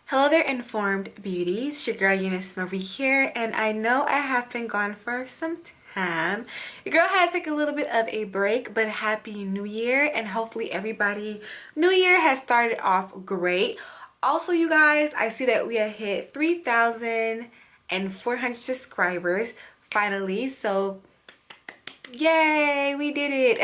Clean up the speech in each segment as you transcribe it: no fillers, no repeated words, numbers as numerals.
Hello there, Informed Beauties. Your girl EuniyceMari here, and I know I have been gone for some time. Your girl had to take a little bit of a break, but happy new year, and hopefully everybody new year has started off great. Also, you guys, I see that we have hit 3,400 subscribers finally, so yay, we did it.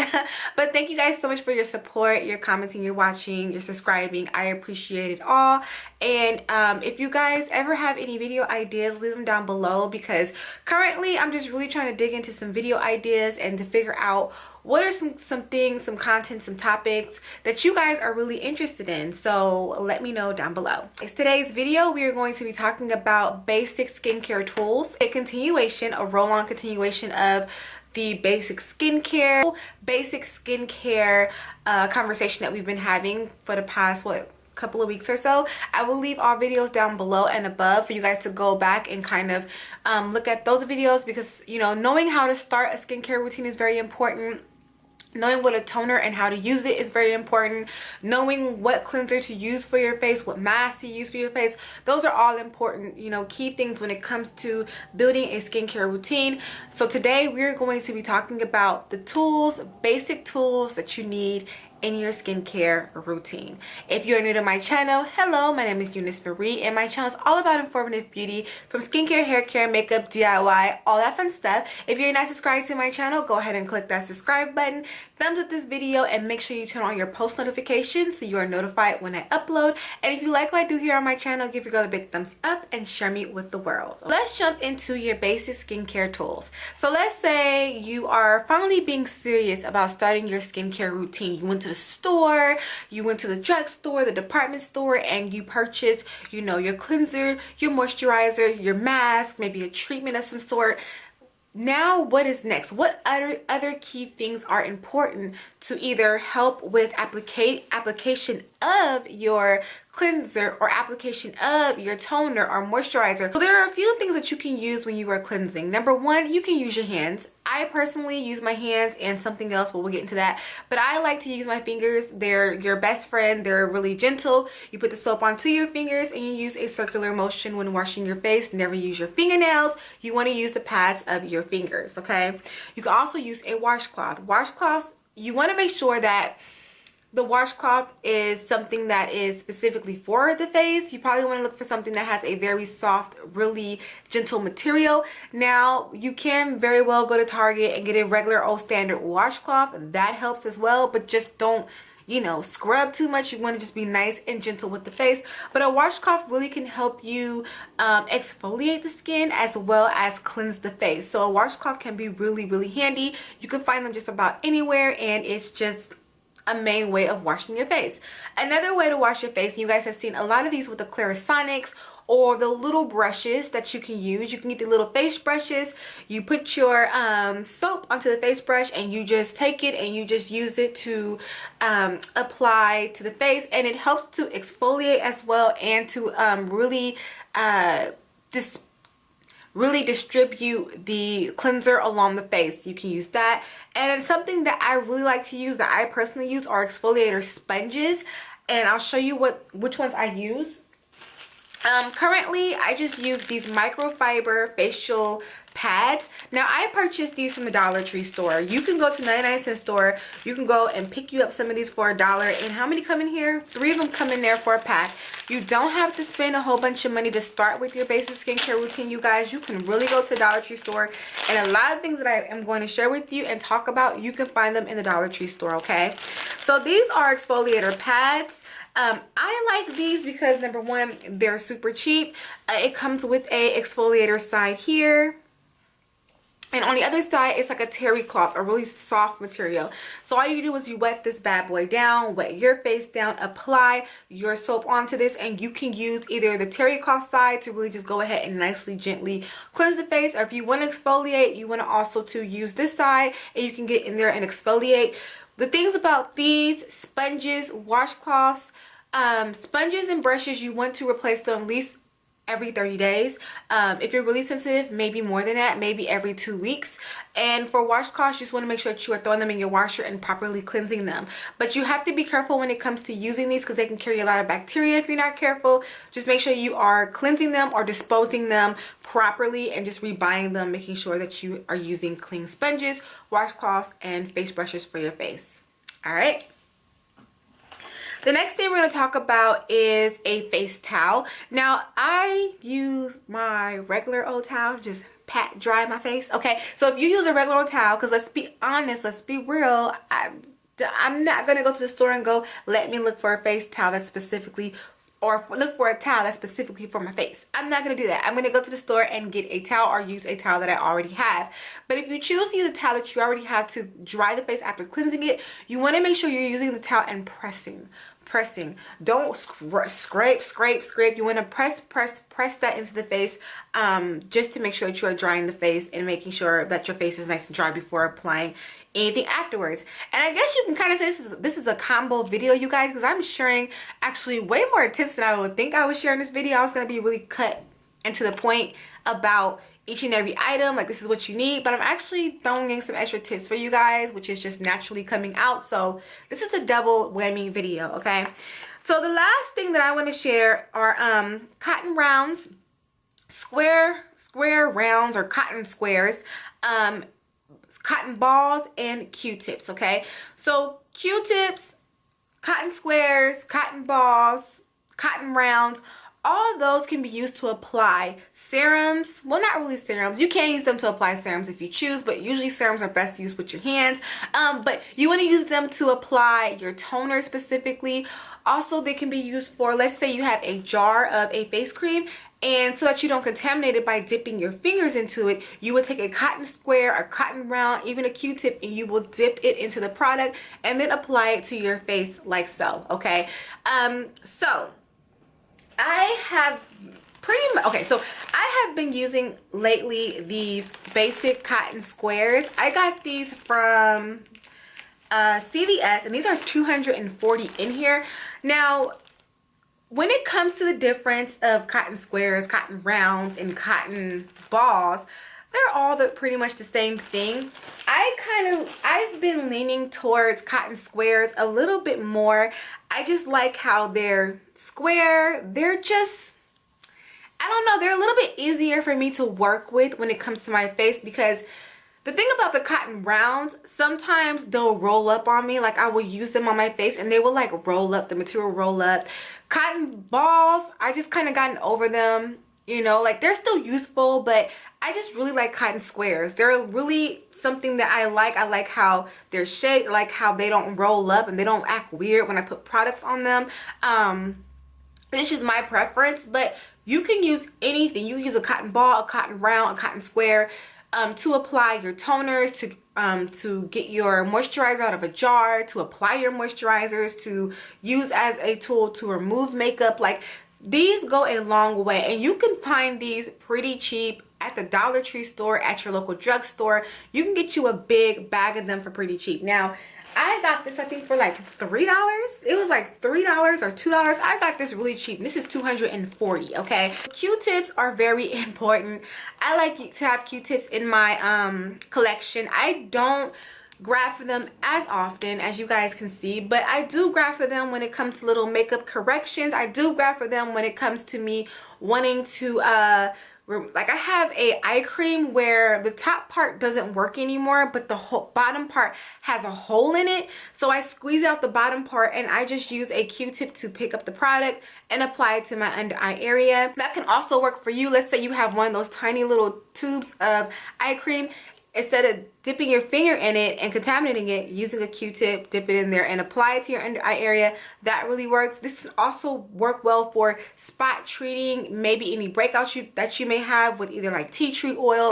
But thank you guys so much for your support, your commenting, your watching, your subscribing. I appreciate it all. And if you guys ever have any video ideas, leave them down below, because currently I'm just really trying to dig into some video ideas and to figure out what are some things, some content, some topics that you guys are really interested in. So let me know down below. In today's video, we are going to be talking about basic skincare tools, a roll-on continuation of the basic skincare conversation that we've been having for the past couple of weeks or so. I will leave all videos down below and above for you guys to go back and kind of look at those videos, because you know, knowing how to start a skincare routine is very important. Knowing what a toner and how to use it is very important. Knowing what cleanser to use for your face, what mask to use for your face, those are all important, you know, key things when it comes to building a skincare routine. So today we're going to be talking about the tools, basic tools that you need in your skincare routine. If you're new to my channel, hello, my name is EuniyceMari, and my channel is all about informative beauty, from skincare, hair care, makeup, DIY, all that fun stuff. If you're not subscribed to my channel, go ahead and click that subscribe button, thumbs up this video, and make sure you turn on your post notifications so you are notified when I upload. And if you like what I do here on my channel, give your girl a big thumbs up and share me with the world. Let's jump into your basic skincare tools. So let's say you are finally being serious about starting your skincare routine. You went to the store, you went to the drugstore, the department store, and you purchased, you know, your cleanser, your moisturizer, your mask, maybe a treatment of some sort. Now, what is next? What other key things are important to either help with application of your cleanser or application of your toner or moisturizer? So there are a few things that you can use when you are cleansing. Number one, you can use your hands. I personally use my hands and something else, but we'll get into that. But I like to use my fingers. They're your best friend. They're really gentle. You put the soap onto your fingers and you use a circular motion when washing your face. Never use your fingernails. You want to use the pads of your fingers, okay? You can also use a washcloth. Washcloths, you want to make sure that the washcloth is something that is specifically for the face. You probably want to look for something that has a very soft, really gentle material. Now, you can very well go to Target and get a regular old standard washcloth. That helps as well, but just don't, you know, scrub too much. You want to just be nice and gentle with the face. But a washcloth really can help you exfoliate the skin as well as cleanse the face. So a washcloth can be really, really handy. You can find them just about anywhere, and it's just a main way of washing your face. Another way to wash your face, you guys have seen a lot of these with the Clarisonics or the little brushes that you can use. You can get the little face brushes. You put your soap onto the face brush and you just take it and you just use it to apply to the face, and it helps to exfoliate as well and to really distribute the cleanser along the face. You can use that. And something that I really like to use, that I personally use, are exfoliator sponges, and I'll show you which ones I use. Currently I just use these microfiber facial pads. Now, I purchased these from the Dollar Tree store. You can go to 99-cent store. You can go and pick you up some of these for $1. And how many come in here? 3 of them come in there for a pack. You don't have to spend a whole bunch of money to start with your basic skincare routine, you guys. You can really go to the Dollar Tree store, and a lot of things that I am going to share with you and talk about, you can find them in the Dollar Tree store, okay? So these are exfoliator pads. I like these because, number one, they're super cheap. It comes with a exfoliator side here, and on the other side it's like a terry cloth, a really soft material. So all you do is you wet this bad boy down, wet your face down, apply your soap onto this, and you can use either the terry cloth side to really just go ahead and nicely gently cleanse the face, or if you want to exfoliate, you want to also to use this side and you can get in there and exfoliate. The things about these sponges, washcloths, sponges and brushes, you want to replace them at least every 30 days. If you're really sensitive, maybe more than that, maybe every 2 weeks. And for washcloths, you just want to make sure that you are throwing them in your washer and properly cleansing them. But you have to be careful when it comes to using these because they can carry a lot of bacteria if you're not careful. Just make sure you are cleansing them or disposing them properly and just rebuying them, making sure that you are using clean sponges, washcloths, and face brushes for your face. All right. The next thing we're going to talk about is a face towel. Now, I use my regular old towel, just pat dry my face. Okay, so if you use a regular old towel, because let's be honest, let's be real, I'm not going to go to the store and go, let me look for a face towel that's specifically, or look for a towel that's specifically for my face. I'm not going to do that. I'm going to go to the store and get a towel or use a towel that I already have. But if you choose to use a towel that you already have to dry the face after cleansing it, you want to make sure you're using the towel and pressing. Don't scrape. You want to press that into the face, just to make sure that you are drying the face and making sure that your face is nice and dry before applying anything afterwards. And I guess you can kind of say this is a combo video, you guys, because I'm sharing actually way more tips than I would think I would share in this video. I was going to be really cut and to the point about each and every item, like this is what you need, but I'm actually throwing in some extra tips for you guys, which is just naturally coming out. So this is a double whammy video, okay? So the last thing that I want to share are cotton rounds, square rounds or cotton squares, cotton balls, and Q-tips, okay? So Q-tips, cotton squares, cotton balls, cotton rounds, all of those can be used to apply serums. Well, not really serums. You can use them to apply serums if you choose, but usually serums are best used with your hands. But you want to use them to apply your toner specifically. Also, they can be used for, let's say you have a jar of a face cream, and so that you don't contaminate it by dipping your fingers into it, you would take a cotton square, a cotton round, even a Q-tip, and you will dip it into the product and then apply it to your face like so, okay? So I have I have been using lately these basic cotton squares. I got these from CVS, and these are 240 in here. Now, when it comes to the difference of cotton squares, cotton rounds, and cotton balls, they're all pretty much the same thing. I've been leaning towards cotton squares a little bit more. I just like how they're square. They're just, I don't know, they're a little bit easier for me to work with when it comes to my face, because the thing about the cotton rounds, sometimes they'll roll up on me. Like I will use them on my face and they will like roll up, the material roll up. Cotton balls, I just kind of gotten over them. You know, like they're still useful, but I just really like cotton squares. They're really something that I like. I like how they're shaped, I like how they don't roll up and they don't act weird when I put products on them. It's just my preference, but you can use anything. You can use a cotton ball, a cotton round, a cotton square to apply your toners, to get your moisturizer out of a jar, to apply your moisturizers, to use as a tool to remove makeup. Like, these go a long way, and you can find these pretty cheap at the Dollar Tree store, at your local drugstore. You can get you a big bag of them for pretty cheap. Now, I got this, I think, for like $3. It was like $3 or $2. I got this really cheap. This is 240, okay? Q-tips are very important. I like to have Q-tips in my collection. I don't grab for them as often, as you guys can see, but I do grab for them when it comes to little makeup corrections. I do grab for them when it comes to me wanting to like, I have a eye cream where the top part doesn't work anymore, but the whole bottom part has a hole in it. So I squeeze out the bottom part and I just use a Q-tip to pick up the product and apply it to my under eye area. That can also work for you. Let's say you have one of those tiny little tubes of eye cream. Instead of dipping your finger in it and contaminating it, using a Q-tip, dip it in there and apply it to your under eye area. That really works. This can also work well for spot treating, maybe any breakouts that you may have with either like tea tree oil.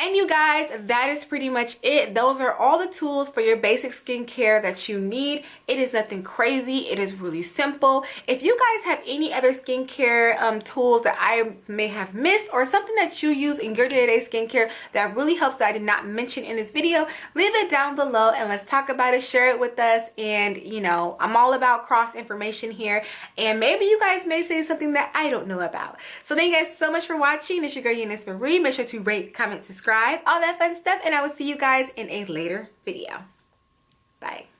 And you guys, that is pretty much it. Those are all the tools for your basic skincare that you need. It is nothing crazy. It is really simple. If you guys have any other skincare tools that I may have missed, or something that you use in your day-to-day skincare that really helps that I did not mention in this video, leave it down below and let's talk about it. Share it with us. And you know, I'm all about cross information here, and maybe you guys may say something that I don't know about. So thank you guys so much for watching. It's your girl EuniyceMari. Make sure to rate, comment, subscribe, all that fun stuff, and I will see you guys in a later video. Bye.